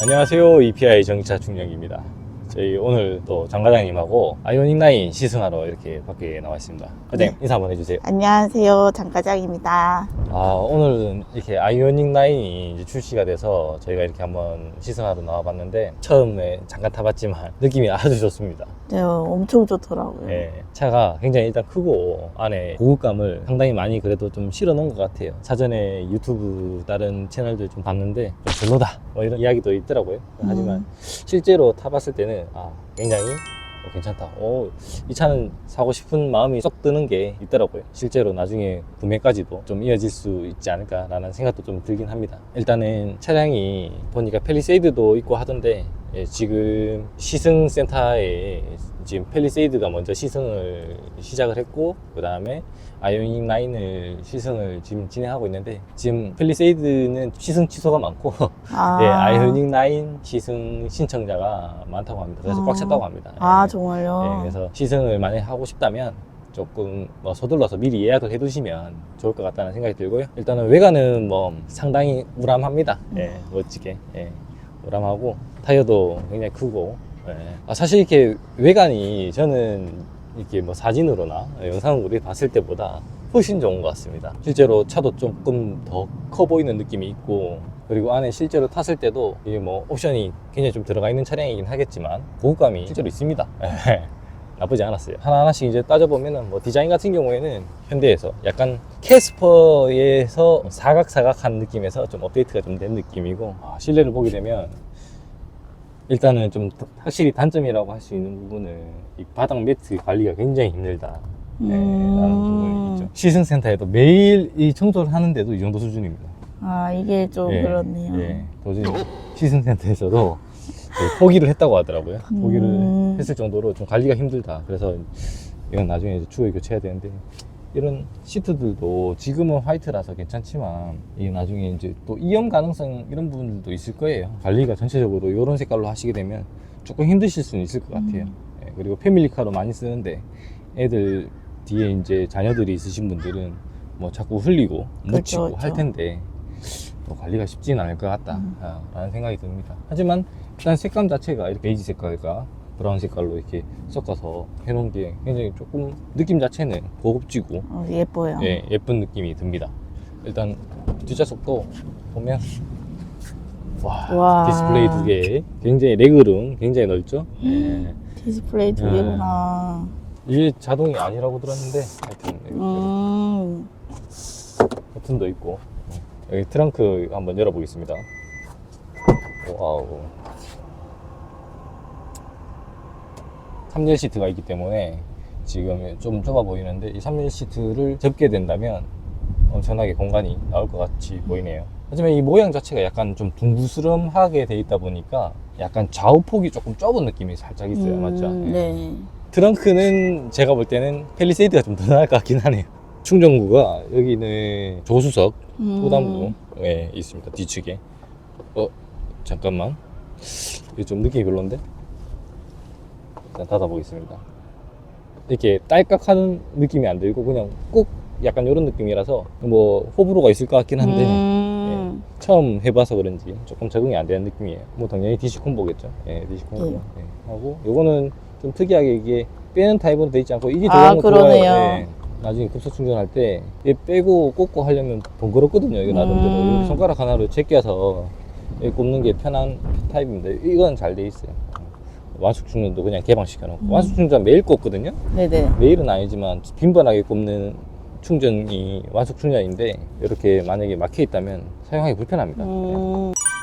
안녕하세요. EPI 전기차 충전기입니다. 저희 오늘 또 장 과장님하고 아이오닉 9 시승하러 이렇게 밖에 나와 있습니다. 과장님 인사 한번 해주세요. 안녕하세요. 장과장입니다. 오늘은 이렇게 아이오닉 9이 이제 출시가 돼서 저희가 이렇게 한번 시승하러 나와봤는데 처음에 잠깐 타봤지만 느낌이 아주 좋습니다. 네, 엄청 좋더라고요. 네, 차가 굉장히 일단 크고 안에 고급감을 상당히 많이 그래도 좀 실어 놓은 것 같아요. 사전에 유튜브 다른 채널들 좀 봤는데 좀 별로다 뭐 이런 이야기도 있더라고요. 하지만 실제로 타봤을 때는 굉장히 괜찮다. 이 차는 사고 싶은 마음이 쏙 드는 게 있더라고요. 실제로 나중에 구매까지도 좀 이어질 수 있지 않을까라는 생각도 좀 들긴 합니다. 일단은 차량이 보니까 팰리세이드도 있고 하던데 지금 시승센터에 지금 팰리세이드가 먼저 시승을 시작을 했고 그 다음에 아이오닉 9을 시승을 지금 진행하고 있는데 지금 팰리세이드는 시승 취소가 많고 아이오닉 9 시승 신청자가 많다고 합니다. 그래서 꽉 찼다고 합니다. 정말요? 그래서 시승을 만약에 하고 싶다면 조금 서둘러서 미리 예약을 해두시면 좋을 것 같다는 생각이 들고요. 일단은 외관은 상당히 우람합니다. 멋지게 우람하고 타이어도 굉장히 크고 사실 이렇게 외관이 저는 이렇게 사진으로나 영상으로 봤을 때보다 훨씬 좋은 것 같습니다. 실제로 차도 조금 더 커 보이는 느낌이 있고 그리고 안에 실제로 탔을 때도 이게 옵션이 굉장히 좀 들어가 있는 차량이긴 하겠지만 고급감이 실제로 있습니다. 나쁘지 않았어요. 하나하나씩 이제 따져보면은 디자인 같은 경우에는 현대에서 약간 캐스퍼에서 사각사각한 느낌에서 좀 업데이트가 좀 된 느낌이고 실내를 보게 되면 일단은 좀 확실히 단점이라고 할 수 있는 부분은 이 바닥 매트 관리가 굉장히 힘들다 라는 부분이 있죠. 시승센터에도 매일 이 청소를 하는데도 이 정도 수준입니다. 이게 좀 그렇네요. 도저히 시승센터에서도 포기를 했다고 하더라고요. 포기를 했을 정도로 좀 관리가 힘들다. 그래서 이건 나중에 이제 추후에 교체해야 되는데 이런 시트들도 지금은 화이트라서 괜찮지만 이게 나중에 이제 또 이염 가능성 이런 부분들도 있을 거예요. 관리가 전체적으로 이런 색깔로 하시게 되면 조금 힘드실 수는 있을 것 같아요. 그리고 패밀리카로 많이 쓰는데 애들 뒤에 이제 자녀들이 있으신 분들은 자꾸 흘리고 묻히고 그렇죠. 할 텐데 관리가 쉽지는 않을 것 같다 라는 생각이 듭니다. 하지만 일단 색감 자체가 이렇게 베이지 색깔과 브라운 색깔로 이렇게 섞어서 해놓은 게 굉장히 조금 느낌 자체는 고급지고 예뻐요. 예쁜 느낌이 듭니다. 일단 뒷좌석도 보면 와. 디스플레이 두 개, 굉장히 레그룸 굉장히 넓죠. 디스플레이 두 개구나. 이게 자동이 아니라고 들었는데 하여튼 버튼도 있고 여기 트렁크 한번 열어보겠습니다. 와우. 3열 시트가 있기 때문에 지금 좀 좁아 보이는데 이 3열 시트를 접게 된다면 엄청나게 공간이 나올 것 같이 보이네요. 하지만 이 모양 자체가 약간 좀 둥그스름하게 돼 있다 보니까 약간 좌우폭이 조금 좁은 느낌이 살짝 있어요. 맞죠? 네. 트렁크는 제가 볼 때는 팰리세이드가 좀 더 나을 것 같긴 하네요. 충전구가 여기는 조수석 후단부에 있습니다. 뒤측에. 잠깐만. 이게 좀 느낌이 별론데? 일단 닫아보겠습니다. 이렇게 딸깍하는 느낌이 안 들고 그냥 꼭 약간 이런 느낌이라서 호불호가 있을 것 같긴 한데 처음 해봐서 그런지 조금 적응이 안 되는 느낌이에요. 당연히 DC 콤보겠죠. DC 콤보. 하고 요거는 좀 특이하게 이게 빼는 타입으로 돼 있지 않고 이게 좋아요. 그러네요. 나중에 급속 충전할 때 얘 빼고 꽂고 하려면 번거롭거든요. 이거 나름대로 여기 손가락 하나로 제껴서 꼽는 게 편한 타입입니다. 이건 잘 돼 있어요. 완속 충전도 그냥 개방시켜 놓고 완속 충전 매일 꼽거든요. 네네. 매일은 아니지만 빈번하게 꼽는 충전이 완속 충전인데 이렇게 만약에 막혀 있다면 사용하기 불편합니다.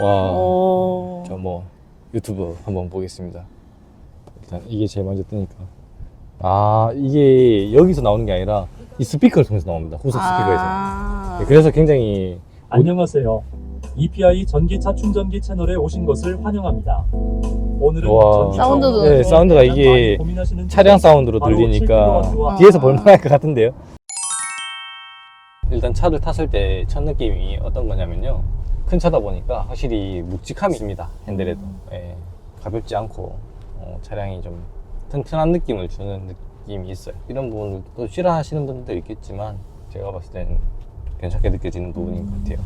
와, 저 유튜브 한번 보겠습니다. 일단 이게 제일 먼저 뜨니까 이게 여기서 나오는 게 아니라 이 스피커를 통해서 나옵니다. 후속 스피커에서. 그래서 굉장히 안녕하세요. EPI 전기차 충전기 채널에 오신 것을 환영합니다. 오늘은 사운드도 사운드가 이게 차량 사운드로 들리니까 뒤에서 볼만할 것 같은데요. 일단 차를 탔을 때 첫 느낌이 어떤 거냐면요, 큰 차다 보니까 확실히 묵직함이 있습니다. 핸들에도 가볍지 않고 차량이 좀 튼튼한 느낌을 주는 느낌이 있어요. 이런 부분을 또 싫어하시는 분들도 있겠지만 제가 봤을 때는 괜찮게 느껴지는 부분인 것 같아요.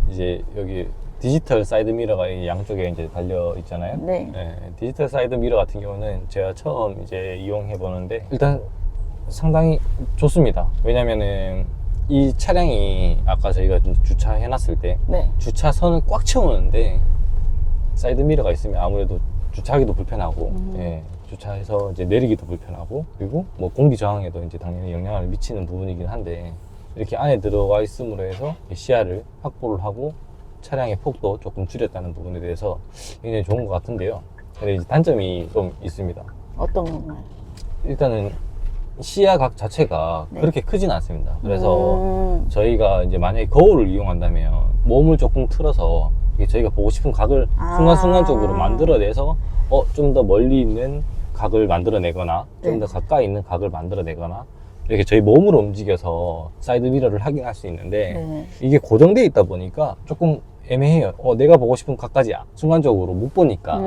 이제 여기 디지털 사이드 미러가 이 양쪽에 이제 달려 있잖아요. 네. 예, 디지털 사이드 미러 같은 경우는 제가 처음 이제 이용해 보는데 일단 상당히 좋습니다. 왜냐면은 이 차량이 아까 저희가 주차해 놨을 때 네. 주차선을 꽉 채우는데 사이드 미러가 있으면 아무래도 주차하기도 불편하고 예, 주차해서 이제 내리기도 불편하고 그리고 뭐 공기 저항에도 이제 당연히 영향을 미치는 부분이긴 한데 이렇게 안에 들어가 있음으로 해서 시야를 확보를 하고 차량의 폭도 조금 줄였다는 부분에 대해서 굉장히 좋은 것 같은데요. 근데 이제 단점이 좀 있습니다. 어떤 건가요? 일단은 시야각 자체가 네. 그렇게 크진 않습니다. 그래서 저희가 이제 만약에 거울을 이용한다면 몸을 조금 틀어서 이게 저희가 보고 싶은 각을 순간순간적으로 만들어내서 좀 더 멀리 있는 각을 만들어내거나 좀 더 네. 가까이 있는 각을 만들어내거나 이렇게 저희 몸으로 움직여서 사이드 미러를 확인할 수 있는데 네. 이게 고정되어 있다 보니까 조금 애매해요. 내가 보고 싶은 각까지 순간적으로 못 보니까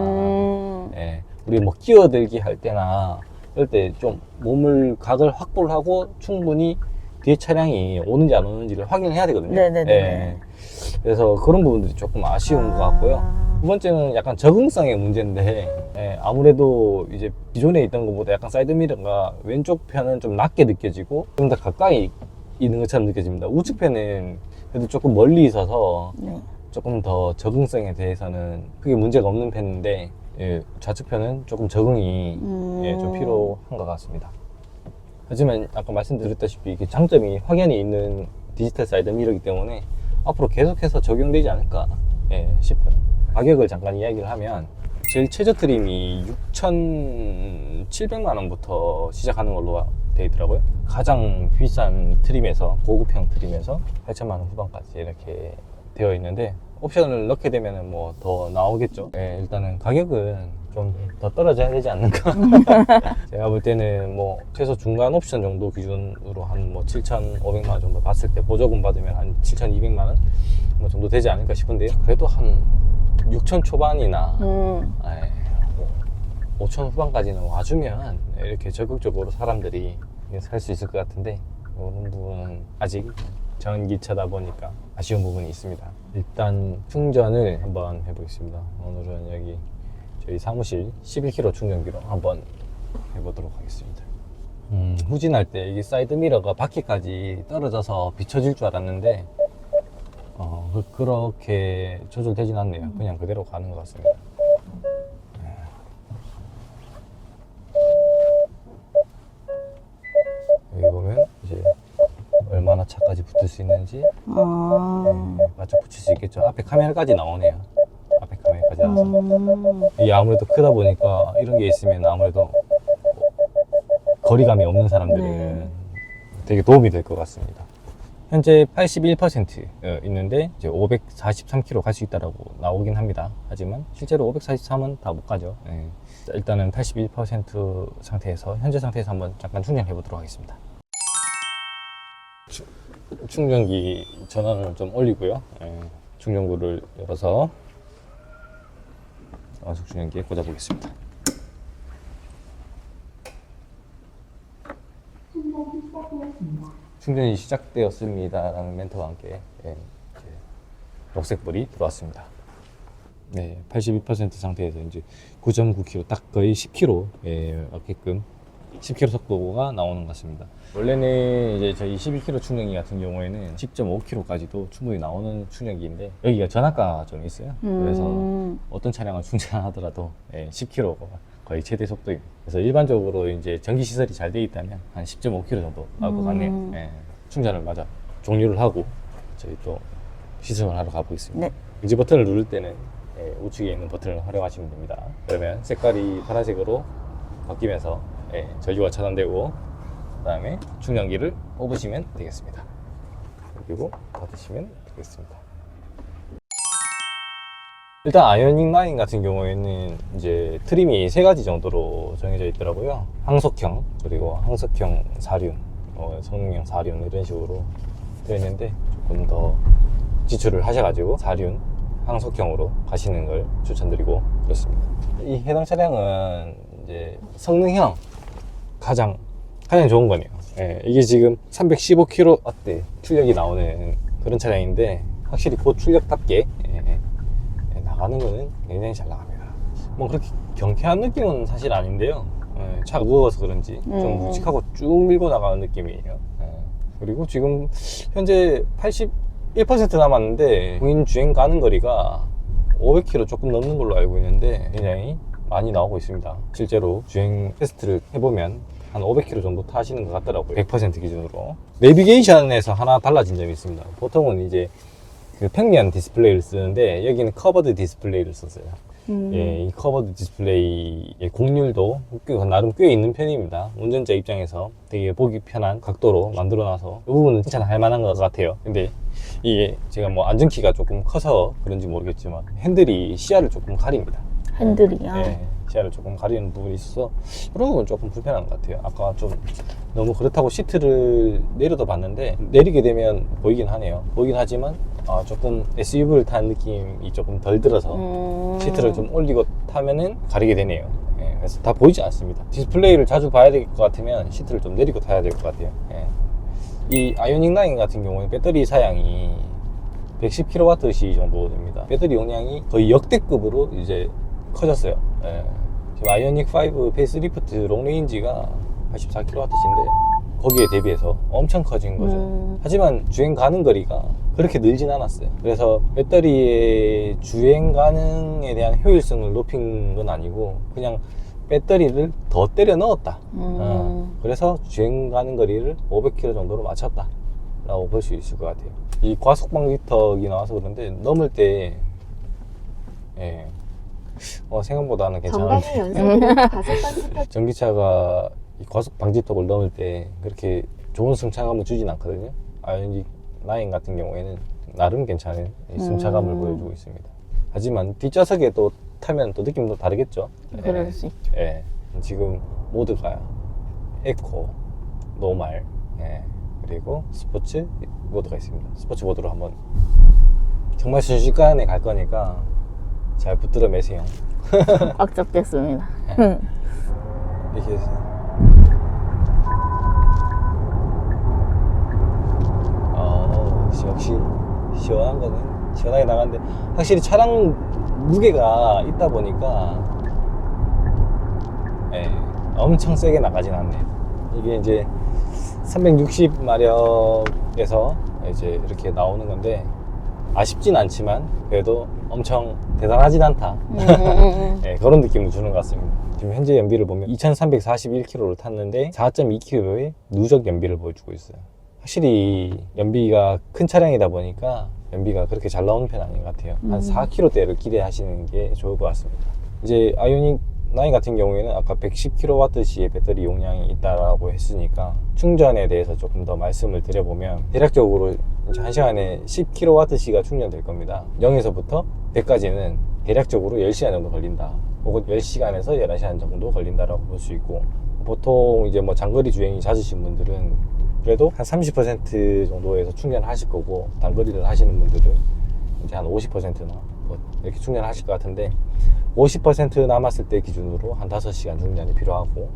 예, 우리 뭐 끼어들기 할 때나 이럴 때 좀 몸을 각을 확보를 하고 충분히 뒤에 차량이 오는지 안 오는지를 확인을 해야 되거든요. 네네네. 예, 그래서 그런 부분들이 조금 아쉬운 것 같고요. 두 번째는 약간 적응성의 문제인데 예, 아무래도 이제 기존에 있던 것보다 약간 사이드 미러가 왼쪽 편은 좀 낮게 느껴지고 좀 더 가까이 있는 것처럼 느껴집니다. 우측 편은 그래도 조금 멀리 있어서 네. 조금 더 적응성에 대해서는 크게 문제가 없는 편인데 예, 좌측 편은 조금 적응이 예, 좀 필요한 것 같습니다. 하지만 아까 말씀드렸다시피 이게 장점이 확연히 있는 디지털 사이드 미러이기 때문에 앞으로 계속해서 적용되지 않을까 싶어요. 가격을 잠깐 이야기를 하면 제일 최저 트림이 6,700만 원부터 시작하는 걸로 되어 있더라고요. 가장 비싼 트림에서 고급형 트림에서 8천만 원 후반까지 이렇게 되어 있는데 옵션을 넣게 되면 뭐 더 나오겠죠. 일단은 가격은 좀 더 떨어져야 되지 않는가. 제가 볼 때는 뭐 최소 중간 옵션 정도 기준으로 한 뭐 7,500만 원 정도 봤을 때 보조금 받으면 한 7,200만 원 뭐 정도 되지 않을까 싶은데요. 그래도 한 6천 초반이나 5천 후반까지는 와주면 이렇게 적극적으로 사람들이 살 수 있을 것 같은데 이런 부분은 아직 전기차다 보니까 아쉬운 부분이 있습니다. 일단 충전을 한번 해보겠습니다. 오늘은 여기 저희 사무실 11kW 충전기로 한번 해보도록 하겠습니다. 후진할 때 이게 사이드 미러가 바퀴까지 떨어져서 비춰질 줄 알았는데 그렇게 조절되진 않네요. 그냥 그대로 가는 것 같습니다. 여기 보면 이제 얼마나 차까지 붙을 수 있는지 맞춰 붙일 수 있겠죠. 앞에 카메라까지 나오네요. 앞에 카메라까지 나와서 이게 아무래도 크다 보니까 이런 게 있으면 아무래도 거리감이 없는 사람들은 되게 도움이 될 것 같습니다. 현재 81% 있는데 이제 543km 갈 수 있다라고 나오긴 합니다. 하지만 실제로 543은 다 못 가죠. 자, 일단은 81% 상태에서 현재 상태에서 한번 잠깐 충전해 보도록 하겠습니다. 충전기 전원을 좀 올리고요. 충전구를 열어서 완속 충전기에 꽂아 보겠습니다. 충전이 시작되었습니다 라는 멘트와 함께 이제 녹색불이 들어왔습니다. 네, 82% 상태에서 이제 9.9km 딱 거의 10km에 맞게끔 10km 속도가 나오는 것 같습니다. 원래는 이제 저희 11km 충전기 같은 경우에는 10.5km까지도 충분히 나오는 충전기인데 여기가 전압가가 좀 있어요. 그래서 어떤 차량을 충전하더라도 10km가 거의 최대 속도입니다. 그래서 일반적으로 이제 전기 시설이 잘 되어 있다면 한 10.5km 정도 나올 것 같네요. 충전을 마저 종료를 하고 저희 또 시승을 하러 가보겠습니다. 네. 금지 버튼을 누를 때는 우측에 있는 버튼을 활용하시면 됩니다. 그러면 색깔이 파란색으로 바뀌면서 전류가 차단되고 그 다음에 충전기를 뽑으시면 되겠습니다. 그리고 닫으시면 되겠습니다. 일단 아이오닉 9 같은 경우에는 이제 트림이 3가지 정도로 정해져 있더라고요. 항속형, 그리고 항속형 4륜, 성능형 4륜 이런 식으로 되어 있는데 조금 더 지출을 하셔가지고 4륜 항속형으로 가시는 걸 추천드리고 그렇습니다. 이 해당 차량은 이제 성능형 가장 좋은 거네요. 이게 지금 315kW 출력이 나오는 그런 차량인데 확실히 그 출력답게 나가는 거는 굉장히 잘 나갑니다. 뭐 그렇게 경쾌한 느낌은 사실 아닌데요. 차가 무거워서 그런지 좀 묵직하고 쭉 밀고 나가는 느낌이에요. 그리고 지금 현재 81% 남았는데 공인 주행 가는 거리가 500km 조금 넘는 걸로 알고 있는데 굉장히 많이 나오고 있습니다. 실제로 주행 테스트를 해보면 한 500km 정도 타시는 것 같더라고요. 100% 기준으로. 내비게이션에서 하나 달라진 점이 있습니다. 보통은 이제 그 평면 디스플레이를 쓰는데 여기는 커버드 디스플레이를 썼어요. 예, 이 커버드 디스플레이의 곡률도 나름 꽤 있는 편입니다. 운전자 입장에서 되게 보기 편한 각도로 만들어놔서 이 부분은 칭찬할 만한 것 같아요. 근데 이게 제가 뭐 안전키가 조금 커서 그런지 모르겠지만 핸들이 시야를 조금 가립니다. 핸들이요? 네, 시야를 조금 가리는 부분이 있어서 이런 부분은 조금 불편한 것 같아요. 아까 좀 너무 그렇다고 시트를 내려도 봤는데 내리게 되면 보이긴 하네요. 보이긴 하지만 조금 SUV를 탄 느낌이 조금 덜 들어서 시트를 좀 올리고 타면은 가리게 되네요. 예, 그래서 다 보이지 않습니다. 디스플레이를 자주 봐야 될 것 같으면 시트를 좀 내리고 타야 될 것 같아요. 예. 이 아이오닉 9 같은 경우는 배터리 사양이 110kWh 정도 됩니다. 배터리 용량이 거의 역대급으로 이제 커졌어요. 예. 지금 아이오닉 5 페이스리프트 롱레인지가 84kWh인데 거기에 대비해서 엄청 커진 거죠. 하지만 주행 가는 거리가 그렇게 늘진 않았어요. 그래서 배터리의 주행 가능에 대한 효율성을 높인 건 아니고 그냥 배터리를 더 때려 넣었다. 그래서 주행 가는 거리를 500km 정도로 맞췄다 라고 볼 수 있을 것 같아요. 이 과속 방지턱이 나와서 그런데 넘을 때 예, 생각보다는 괜찮은데 연속으로 과속 방지턱 전기차가 이 과속 방지턱을 넘을 때 그렇게 좋은 승차감을 주진 않거든요. 아이오닉 9 같은 경우에는 나름 괜찮은 이 승차감을 보여주고 있습니다. 하지만 뒷좌석에 또 타면 또 느낌도 다르겠죠. 그럴 수 있죠. 예. 지금 모드가 에코, 노말, 예. 그리고 스포츠 모드가 있습니다. 스포츠 모드로 한번 정말 순식간에 갈 거니까 잘 붙들어 매세요. 꽉 잡겠습니다. 이렇게 해서 역시 시원한 거는 시원하게 나가는데 확실히 차량 무게가 있다 보니까 예, 엄청 세게 나가진 않네요. 이게 이제 360마력에서 이제 이렇게 나오는 건데 아쉽진 않지만 그래도 엄청 대단하진 않다. 네, 그런 느낌을 주는 것 같습니다. 지금 현재 연비를 보면 2341km를 탔는데 4.2km의 누적 연비를 보여주고 있어요. 확실히 연비가 큰 차량이다 보니까 연비가 그렇게 잘 나오는 편은 아닌 것 같아요. 한 4km대를 기대하시는 게 좋을 것 같습니다. 이제 아이오닉 9 같은 경우에는 아까 110kWh의 배터리 용량이 있다라고 했으니까 충전에 대해서 조금 더 말씀을 드려보면 대략적으로 1시간에 10kWh가 충전될 겁니다. 0에서부터 100까지는 대략적으로 10시간 정도 걸린다. 혹은 10시간에서 11시간 정도 걸린다라고 볼 수 있고, 보통 이제 뭐 장거리 주행이 잦으신 분들은 그래도 한 30% 정도에서 충전을 하실 거고, 단거리를 하시는 분들은 이제 한 50%나 뭐 이렇게 충전을 하실 것 같은데, 50% 남았을 때 기준으로 한 5시간 충전이 필요하고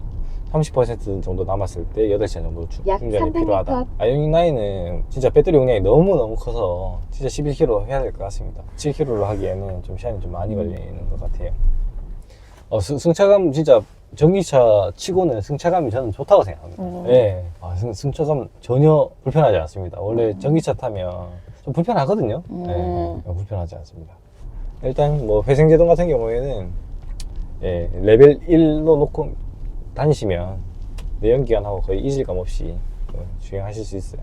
30% 정도 남았을 때 8시간 정도 약 충전이 300m 필요하다. 아이오닉 9은 진짜 배터리 용량이 너무너무 커서 진짜 11km 해야 될 것 같습니다. 7km로 하기에는 좀 시간이 좀 많이 걸리는 것 같아요. 승차감 진짜 전기차 치고는 승차감이 저는 좋다고 생각합니다. 예. 승차감 전혀 불편하지 않습니다. 원래 전기차 타면 좀 불편하거든요. 예, 불편하지 않습니다. 일단 뭐 회생제동 같은 경우에는 예, 레벨 1로 놓고 다니시면 내연기관하고 거의 이질감 없이 주행하실 수 있어요.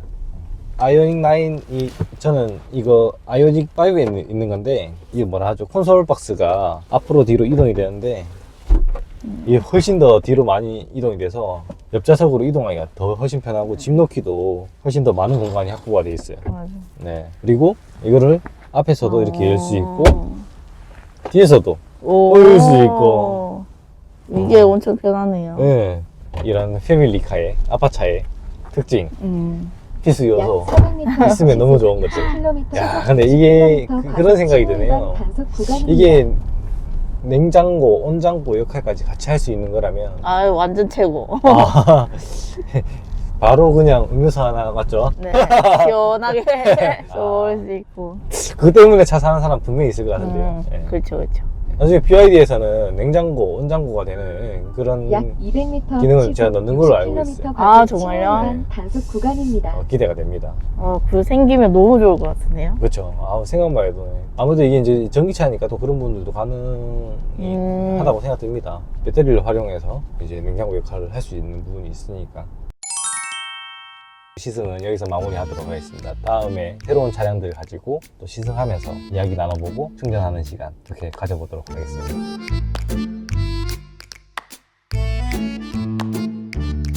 아이오닉 9이 저는 이거 아이오닉 5에 있는 건데 이게 뭐라 하죠? 콘솔 박스가 앞으로 뒤로 이동이 되는데 이게 훨씬 더 뒤로 많이 이동이 돼서 옆좌석으로 이동하기가 더 훨씬 편하고 짐 놓기도 훨씬 더 많은 공간이 확보가 되어 있어요. 맞아. 네. 그리고 이거를 앞에서도 이렇게 열 수 있고 뒤에서도 열 수 있고 이게 엄청 편하네요. 네. 이런 패밀리카의 아파차의 특징 필수 약 요소 400m 있으면 너무 좋은 거죠. 야, 근데 이게 그런 생각이 드네요. 이게 냉장고, 온장고 역할까지 같이 할 수 있는 거라면 아, 완전 최고. 바로 그냥 음료수 하나 맞죠? 네. 시원하게 쏠 수 있고. 그것 때문에 차 사는 사람 분명히 있을 것 같은데요. 예. 그렇죠, 그렇죠. 나중에 BYD에서는 냉장고, 온장고가 되는 그런 약 200m 기능을 제가 넣는 걸로 알고 있어요. 아, 정말요? 단속 구간입니다. 기대가 됩니다. 그거 생기면 너무 좋을 것 같은데요. 그렇죠. 생각만 해도 아무래도 이게 이제 전기차니까 또 그런 분들도 가능하다고 생각됩니다. 배터리를 활용해서 이제 냉장고 역할을 할 수 있는 부분이 있으니까. 시승은 여기서 마무리하도록 하겠습니다. 다음에 새로운 차량들 가지고 또 시승하면서 이야기 나눠보고 충전하는 시간 이렇게 가져보도록 하겠습니다.